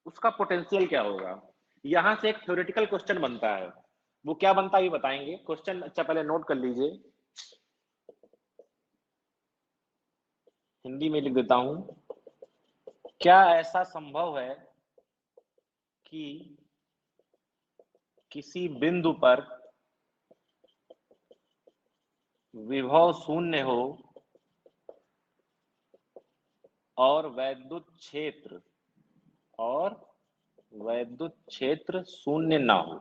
उसका पोटेंशियल क्या होगा, यहां से एक थ्योरेटिकल क्वेश्चन बनता है, वो क्या बनता है ये बताएंगे। क्वेश्चन अच्छा पहले नोट कर लीजिए, हिंदी में लिख देता हूं। क्या ऐसा संभव है कि किसी बिंदु पर विभव शून्य हो और वैद्युत क्षेत्र शून्य ना हो।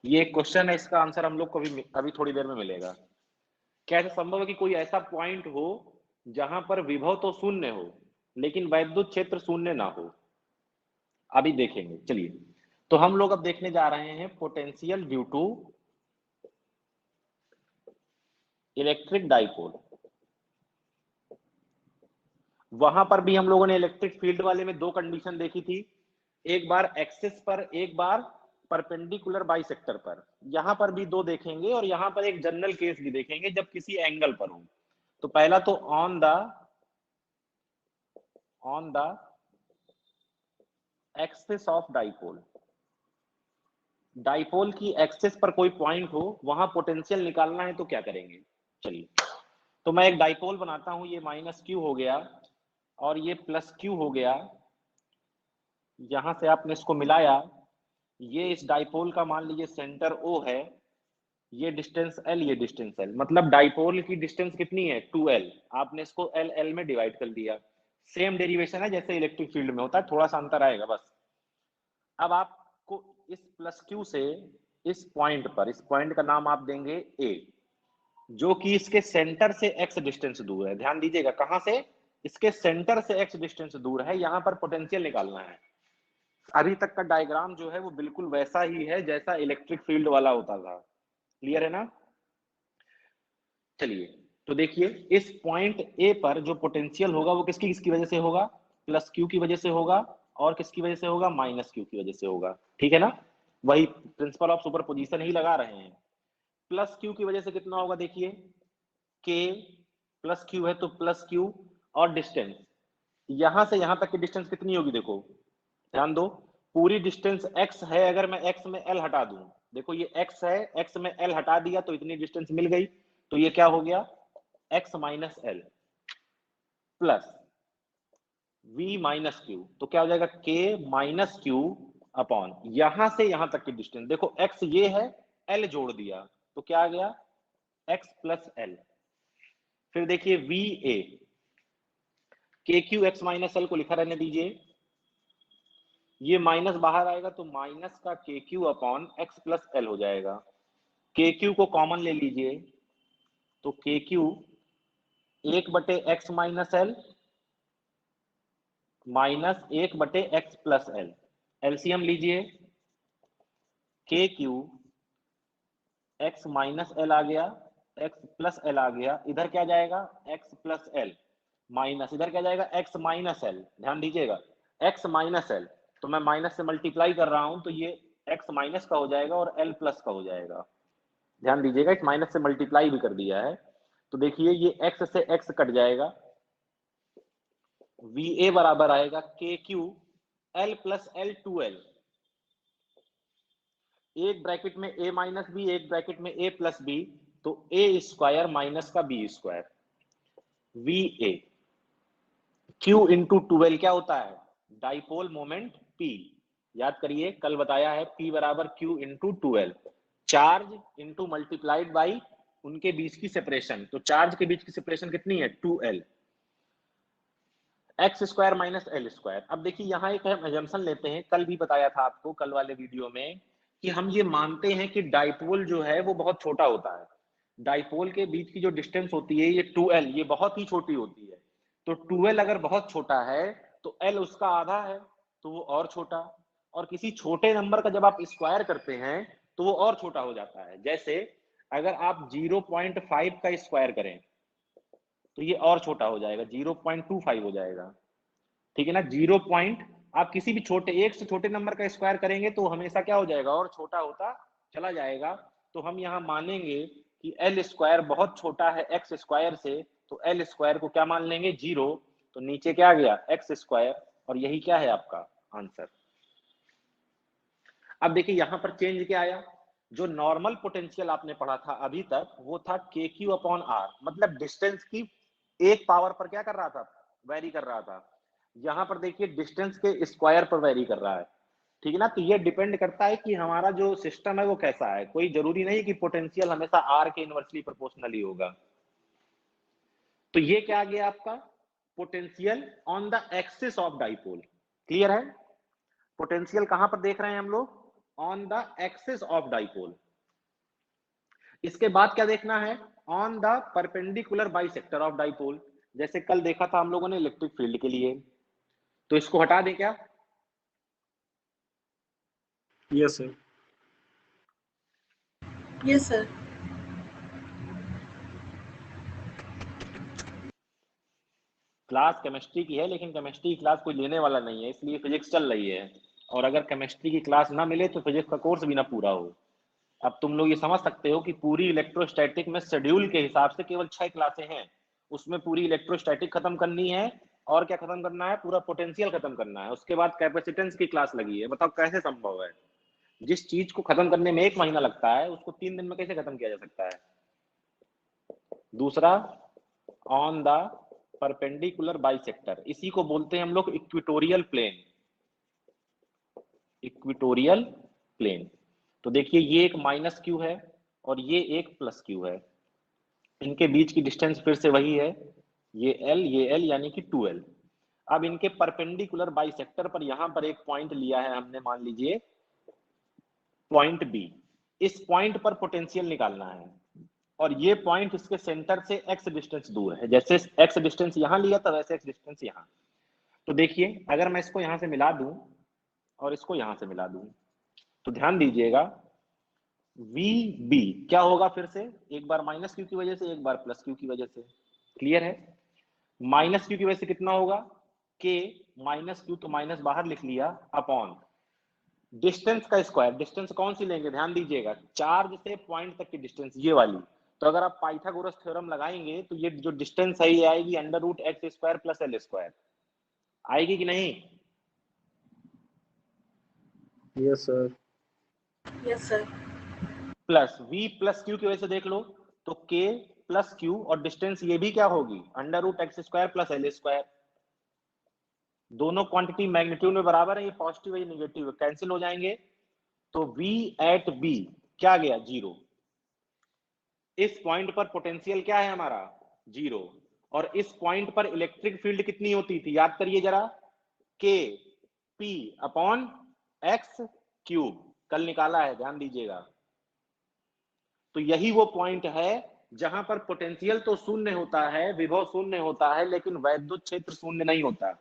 ये एक क्वेश्चन है, इसका आंसर हम लोग को अभी थोड़ी देर में मिलेगा। कैसे संभव है कि कोई ऐसा पॉइंट हो जहां पर विभव तो शून्य हो लेकिन वैद्युत क्षेत्र शून्य ना हो? अभी देखेंगे। चलिए, तो हम लोग अब देखने जा रहे हैं potential due to electric dipole. वहां पर भी हम लोगों ने इलेक्ट्रिक फील्ड वाले में दो कंडीशन देखी थी, एक बार एक्सिस पर, एक बार परपेंडिकुलर बाइसेक्टर पर। यहां पर भी दो देखेंगे और यहां पर एक जनरल केस भी देखेंगे जब किसी एंगल पर हो। तो पहला तो on the axis of dipole, dipole की एक्सिस पर कोई पॉइंट हो, वहां पोटेंशियल निकालना है तो क्या करेंगे। चलिए, तो मैं एक डाइपोल बनाता हूं, ये माइनस क्यू हो गया और ये प्लस क्यू हो गया। यहां से आपने इसको मिलाया, ये इस डाइपोल का मान लीजिए सेंटर O है, ये डिस्टेंस L, ये डिस्टेंस L, मतलब डाइपोल की डिस्टेंस कितनी है 2L। आपने इसको L में डिवाइड कर दिया। सेम डेरिवेशन है जैसे इलेक्ट्रिक फील्ड में होता है, थोड़ा सा अंतर आएगा बस। अब आपको इस प्लस क्यू से इस पॉइंट पर, इस पॉइंट का नाम आप देंगे A, जो कि इसके सेंटर से x डिस्टेंस दूर है। ध्यान दीजिएगा, कहां से? इसके सेंटर से x डिस्टेंस दूर है। यहां पर पोटेंशियल निकालना है। अभी तक का डायग्राम जो है वो बिल्कुल वैसा ही है जैसा इलेक्ट्रिक फील्ड वाला होता था। क्लियर है ना? चलिए, तो देखिए इस पॉइंट ए पर जो पोटेंशियल होगा वो किसकी किसकी वजह से होगा? प्लस क्यू की वजह से होगा। और किसकी वजह से होगा? माइनस क्यू की वजह से होगा। ठीक है ना? वही प्रिंसिपल ऑफ सुपरपोजिशन ही लगा रहे हैं। प्लस क्यू की वजह से कितना होगा? देखिए, के प्लस क्यू है तो प्लस क्यू, और डिस्टेंस यहां से यहां तक की डिस्टेंस कितनी होगी? देखो, ध्यान दो, पूरी डिस्टेंस x है। अगर मैं x में l हटा दूं, देखो ये x है, x में l हटा दिया तो इतनी डिस्टेंस मिल गई। तो ये क्या हो गया? x minus L plus v minus Q. तो क्या हो जाएगा? k माइनस क्यू अपॉन यहां से यहां तक की डिस्टेंस। देखो x ये है, l जोड़ दिया तो क्या आ गया? x plus L. फिर देखिए वी ए, के क्यू एक्स माइनस एल को लिखा रहने दीजिए, ये माइनस बाहर आएगा तो माइनस का के Q upon x plus L हो जाएगा। के क्यू को कॉमन ले लीजिए तो के Q 1/x minus L minus 1/x plus L. LCM लीजिए, के क्यू एक्स माइनस एल आ गया, एक्स प्लस एल आ गया, इधर क्या जाएगा? एक्स प्लस एल माइनस, इधर क्या जाएगा? X minus L. ध्यान दीजिएगा, एक्स माइनस एल, तो मैं माइनस से मल्टीप्लाई कर रहा हूं तो ये एक्स माइनस का हो जाएगा और एल प्लस का हो जाएगा। ध्यान दीजिएगा, इस माइनस से मल्टीप्लाई भी कर दिया है। तो देखिए ये एक्स से एक्स कट जाएगा, वी ए बराबर आएगा के Q L plus L 2L। एक ब्रैकेट में a माइनस बी, एक ब्रैकेट में a प्लस बी, तो a स्क्वायर माइनस का b square. V A Q into 2L क्या होता है? Dipole moment P। याद करिए, कल बताया है P बराबर Q into 2L, charge into multiplied by उनके बीच की सेपरेशन। तो चार्ज के बीच की सेपरेशन कितनी है? 2L, x square minus L square. अब देखिए यहाँ एक हम एजम्पशन लेते हैं, कल भी बताया था आपको, कल वाले वीडियो में, कि हम ये मानते हैं कि डाइपोल जो है वो बहुत छोटा होता है। डाइपोल के बीच की जो डिस्टेंस होती है ये 2L, ये बहुत ही छोटी होती है। तो 2L अगर बहुत छोटा है तो L उसका आधा है, तो वो और छोटा। और किसी छोटे नंबर का जब आप स्क्वायर करते हैं तो वो और छोटा हो जाता है। जैसे अगर आप 0.5 का स्क्वायर करें तो ये और छोटा हो जाएगा, 0.25 हो जाएगा। ठीक है ना? आप किसी भी छोटे, एक से छोटे नंबर का स्क्वायर करेंगे तो हमेशा क्या हो जाएगा? और छोटा होता चला जाएगा। तो हम यहाँ मानेंगे कि एल स्क्वायर बहुत छोटा है एक्स स्क्वायर से, तो एल स्क्वायर को क्या मान लेंगे? 0। तो नीचे क्या आ गया? एक्स स्क्वायर, और यही क्या है आपका आंसर। अब देखिए यहाँ पर चेंज क्या आया? जो नॉर्मल पोटेंशियल आपने पढ़ा था अभी तक वो था के क्यू अपॉन आर, मतलब डिस्टेंस की एक पावर पर क्या कर रहा था? वेरी कर रहा था। यहां पर देखिए डिस्टेंस के स्क्वायर पर वेरी कर रहा है। ठीक है ना? तो ये डिपेंड करता है कि हमारा जो सिस्टम है वो कैसा है। कोई जरूरी नहीं कि पोटेंशियल हमेशा आर के इनवर्सली प्रोपोर्शनल ही होगा। तो ये क्या आ गया आपका? Potential on the axis of dipole. Clear है? पोटेंशियल कहां पर देख रहे हैं हम लोग? On the axis of dipole. इसके बाद क्या देखना है, on the perpendicular bisector of dipole. जैसे कल देखा था हम लोगों ने इलेक्ट्रिक फील्ड के लिए, तो इसको हटा दें क्या?
Yes sir.
Yes sir.
Class chemistry की है, लेकिन केमिस्ट्री की क्लास कोई लेने वाला नहीं है, इसलिए फिजिक्स चल रही है। और अगर केमिस्ट्री की क्लास ना मिले तो फिजिक्स का कोर्स भी ना पूरा हो। अब तुम लोग ये समझ सकते हो कि पूरी इलेक्ट्रोस्टैटिक में शेड्यूल के हिसाब से केवल 6 क्लासें हैं, उसमें पूरी इलेक्ट्रोस्टैटिक खत्म करनी है, और क्या खत्म करना है, पूरा पोटेंशियल खत्म करना है, उसके बाद कैपेसिटेंस की क्लास लगी है। बताओ कैसे संभव है? जिस चीज को खत्म करने में 1 महीना लगता है, उसको 3 दिन में कैसे खत्म किया जा सकता है? दूसरा, ऑन द परपेंडिकुलर बाइसेक्टर, इसी को बोलते हैं हम लोग इक्वेटोरियल प्लेन। Equatorial plane. तो देखिए ये एक माइनस क्यू है और ये एक प्लस क्यू है, इनके बीच की डिस्टेंस फिर से वही है, ये एल यानी कि 2l। अब इनके परपेंडिकुलर बाइसेक्टर पर यहां पर एक पॉइंट लिया है हमने, मान लीजिए पॉइंट बी। इस पॉइंट पर पोटेंशियल निकालना है, और ये पॉइंट इसके सेंटर से x डिस्टेंस दूर है। जैसे x डिस्टेंस यहां लिया था वैसे x डिस्टेंस यहां। तो देखिए अगर मैं इसको यहां से मिला दूं और इसको यहां से मिला दूं, तो ध्यान दीजिएगा VB क्या होगा, फिर से एक बार माइनस क्यू की वजह से, एक बार प्लस क्यू की वजह से। क्लियर है? माइनस क्यू की वजह से कितना होगा, K माइनस क्यू, तो माइनस बाहर लिख लिया, अपॉन डिस्टेंस का स्क्वायर। डिस्टेंस कौन सी लेंगे, ध्यान दीजिएगा, चार्ज से पॉइंट तक की डिस्टेंस, ये वाली। तो अगर आप पाइथागोरस थ्योरम लगाएंगे तो ये जो डिस्टेंस है ये आएगी under root x square plus l square. आएगी कि नहीं?
Yes sir.
Yes sir.
Plus v plus q की वजह से देख लो, तो k प्लस क्यू, और डिस्टेंस ये भी क्या होगी, under root x square plus l square. दोनों क्वांटिटी मैग्नीट्यूड में बराबर है, ये पॉजिटिव है ये निगेटिव है, कैंसिल हो जाएंगे। तो v एट b क्या गया, 0। इस पॉइंट पर पोटेंशियल क्या है हमारा, 0। और इस पॉइंट पर इलेक्ट्रिक फील्ड कितनी होती थी, याद करिए जरा, k p upon x cube, कल निकाला है, ध्यान दीजिएगा। तो यही वो पॉइंट है जहां पर पोटेंशियल तो शून्य होता है, विभव शून्य होता है, लेकिन वैद्युत क्षेत्र शून्य नहीं होता।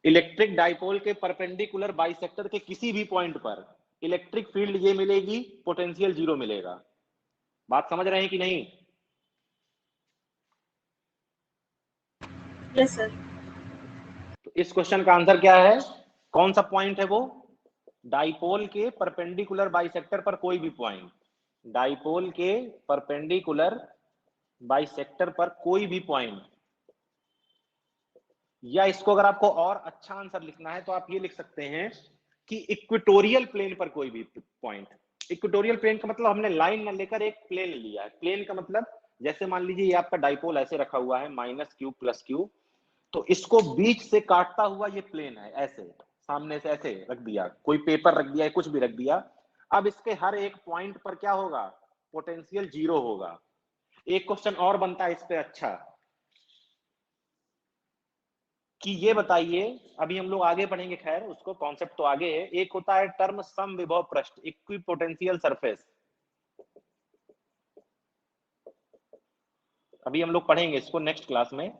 इलेक्ट्रिक डाइपोल के परपेंडिकुलर बाइसेक्टर के किसी भी पॉइंट पर इलेक्ट्रिक फील्ड ये मिलेगी, पोटेंशियल 0 मिलेगा। बात समझ रहे हैं कि नहीं?
Yes sir.
तो इस क्वेश्चन का आंसर क्या है, कौन सा पॉइंट है वो, डाइपोल के परपेंडिकुलर बाइसेक्टर पर कोई भी पॉइंट, डाइपोल के परपेंडिकुलर बाइसेक्टर पर कोई भी पॉइंट। या इसको अगर आपको और अच्छा आंसर लिखना है तो आप ये लिख सकते हैं कि इक्वेटोरियल प्लेन पर कोई भी पॉइंट। इक्वेटोरियल प्लेन का मतलब हमने लाइन न लेकर एक प्लेन लिया है। प्लेन का मतलब जैसे मान लीजिए ये आपका डाइपोल ऐसे रखा हुआ है, माइनस क्यू प्लस क्यू, तो इसको बीच से काटता हुआ ये प्लेन है, ऐसे सामने से ऐसे रख दिया, कोई पेपर रख दिया, कुछ भी रख दिया। अब इसके हर एक पॉइंट पर क्या होगा, पोटेंशियल 0 होगा। एक क्वेश्चन और बनता है इस पे अच्छा, कि ये बताइए, अभी हम लोग आगे पढ़ेंगे, खैर उसको कॉन्सेप्ट तो आगे है। एक होता है टर्म सम विभव पृष्ठ, इक्विपोटेंशियल सरफेस, अभी हम लोग पढ़ेंगे इसको नेक्स्ट क्लास में।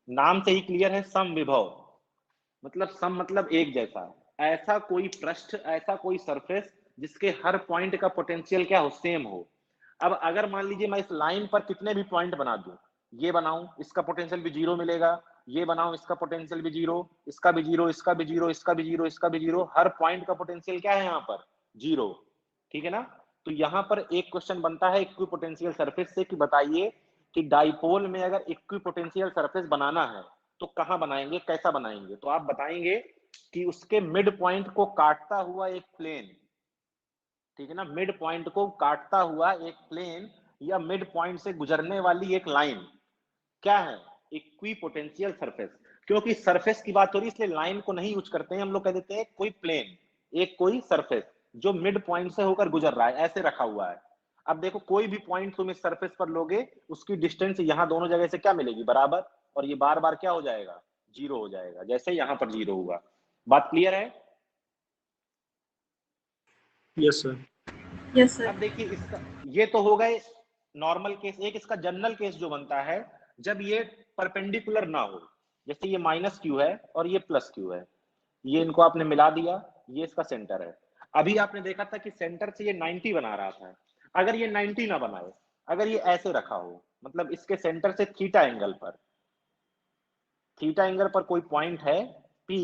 नाम से ही क्लियर है, सम विभव मतलब सम मतलब एक जैसा, ऐसा कोई पृष्ठ, ऐसा कोई सरफेस जिसके हर पॉइंट का पोटेंशियल क्या हो, सेम हो। अब अगर मान लीजिए मैं इस लाइन पर कितने भी पॉइंट बना दूं, ये बनाऊं इसका पोटेंशियल भी 0 मिलेगा, ये बनाऊं इसका पोटेंशियल भी 0, इसका भी 0, इसका भी 0, इसका भी 0, इसका भी 0, हर पॉइंट का पोटेंशियल क्या है यहाँ पर, 0। ठीक है ना? तो यहाँ पर एक क्वेश्चन बनता है इक्विपोटेंशियल सरफेस से, कि बताइए कि डाइपोल में अगर इक्विपोटेंशियल सरफेस बनाना है तो कहां बनाएंगे, कैसा बनाएंगे? तो आप बताएंगे कि उसके मिड पॉइंट को काटता हुआ एक प्लेन, ठीक है ना, मिड पॉइंट को काटता हुआ एक प्लेन, या मिड पॉइंट से गुजरने वाली एक लाइन क्या है, इक्विपोटेंशियल सरफेस। क्योंकि सरफेस की बात हो रही है इसलिए लाइन को नहीं यूज करते हैं हम लोग, कह देते हैं कोई प्लेन, एक कोई सरफेस जो मिड पॉइंट से होकर गुजर रहा है, ऐसे रखा हुआ है। अब देखो कोई भी पॉइंट तुम इस सरफेस पर लोगे, उसकी डिस्टेंस यहाँ दोनों जगह से क्या मिलेगी, बराबर, और ये बार बार क्या हो जाएगा, 0 हो जाएगा, जैसे यहाँ पर 0 हुआ। बात क्लियर है?
Yes sir.
Yes sir.
अब देखिए इसका ये तो हो गए नॉर्मल केस। एक इसका जनरल केस जो बनता है जब ये परपेंडिकुलर ना हो, जैसे ये माइनस क्यू है और ये प्लस क्यू है, ये इनको आपने मिला दिया, ये इसका सेंटर है। अभी आपने देखा था कि सेंटर से ये 90 बना रहा था, अगर ये 90 ना बनाए, अगर ये ऐसे रखा हो, मतलब इसके सेंटर से थीटा एंगल पर कोई पॉइंट है P,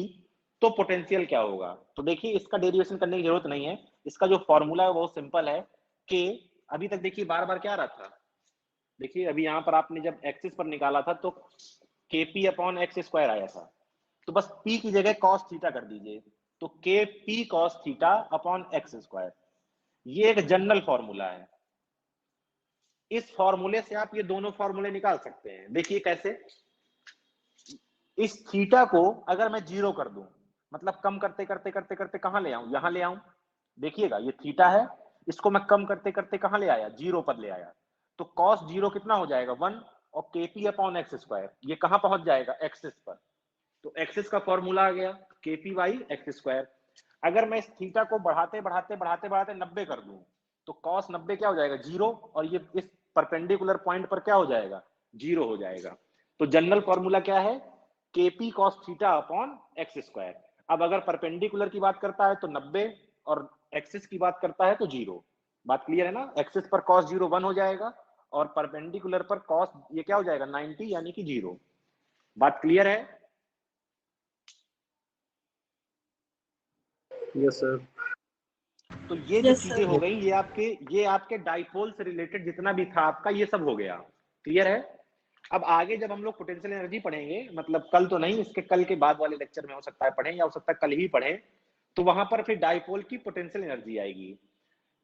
तो पोटेंशियल क्या होगा? तो देखिए इसका डेरिवेशन करने की जरूरत नहीं है, इसका जो फॉर्मूला है बहुत सिंपल है कि अभी तक देखिए बार बार क्या रहा था, देखिए अभी यहाँ पर आपने जब एक्सिस पर निकाला था तो kp अपॉन एक्स स्क्वायर आया था, तो बस P की जगह cos थीटा कर दीजिए, तो kp cos theta upon x square. ये एक जनरल फॉर्मूला है, इस फॉर्मूले से आप ये दोनों फॉर्मूले निकाल सकते हैं। देखिए कैसे, इस थीटा को अगर मैं जीरो कर दूं, मतलब कम करते करते करते करते कहां ले आऊं, यहां ले आऊं, देखिएगा ये थीटा है, इसको मैं कम करते करते कहां ले आया, जीरो पर ले आया, तो कॉस जीरो कितना हो जाएगा 1, और kp अपॉन एक्स स्क्वायर ये कहां पहुंच जाएगा, एक्सिस पर, तो एक्सिस का फॉर्मूला आ गया kp बाई एक्स स्क्वायर। अगर मैं इस थीटा को बढ़ाते बढ़ाते बढ़ाते बढ़ाते 90 कर दूं, तो कॉस 90 क्या हो जाएगा, जीरो, और ये इस परपेंडिकुलर पॉइंट पर क्या हो जाएगा, जीरो हो जाएगा। तो जनरल फॉर्मूला क्या है, kp cos theta upon x square. अब अगर परपेंडिकुलर की बात करता है तो 90, और एक्सिस की बात करता है तो जीरो। बात क्लियर है ना, एक्सिस पर cos जीरो 1 हो जाएगा, और परपेंडिकुलर पर cos ये क्या हो जाएगा 90 यानी कि जीरो। बात क्लियर है?
Yes sir.
तो ये जो
Yes,
चीजें
sir.
हो गई, ये आपके डाइपोल से रिलेटेड जितना भी था आपका ये सब हो गया। क्लियर है? अब आगे जब हम लोग पोटेंशियल एनर्जी पढ़ेंगे, मतलब कल तो नहीं, इसके कल के बाद वाले लेक्चर में हो सकता है पढ़ें, या हो सकता है कल ही पढ़ें, तो वहां पर फिर डाइपोल की पोटेंशियल एनर्जी आएगी।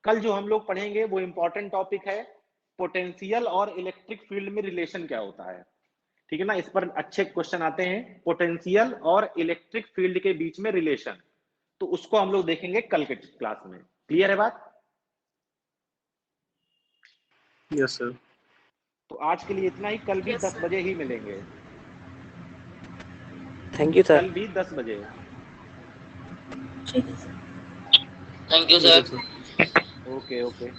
कल जो हम लोग पढ़ेंगे वो इंपॉर्टेंट टॉपिक है, पोटेंशियल और इलेक्ट्रिक फील्ड में रिलेशन क्या होता है। ठीक है ना, इस पर अच्छे क्वेश्चन आते हैं, पोटेंशियल और इलेक्ट्रिक फील्ड के बीच में रिलेशन, तो उसको हम लोग देखेंगे कल के क्लास में। क्लियर है बात?
Yes sir.
तो आज के लिए इतना ही, कल भी
Yes,
10
sir.
बजे ही मिलेंगे,
थैंक यू सर।
कल भी 10 बजे।
ठीक है सर।
थैंक यू
ठीक है
सर।
सर।
Okay okay.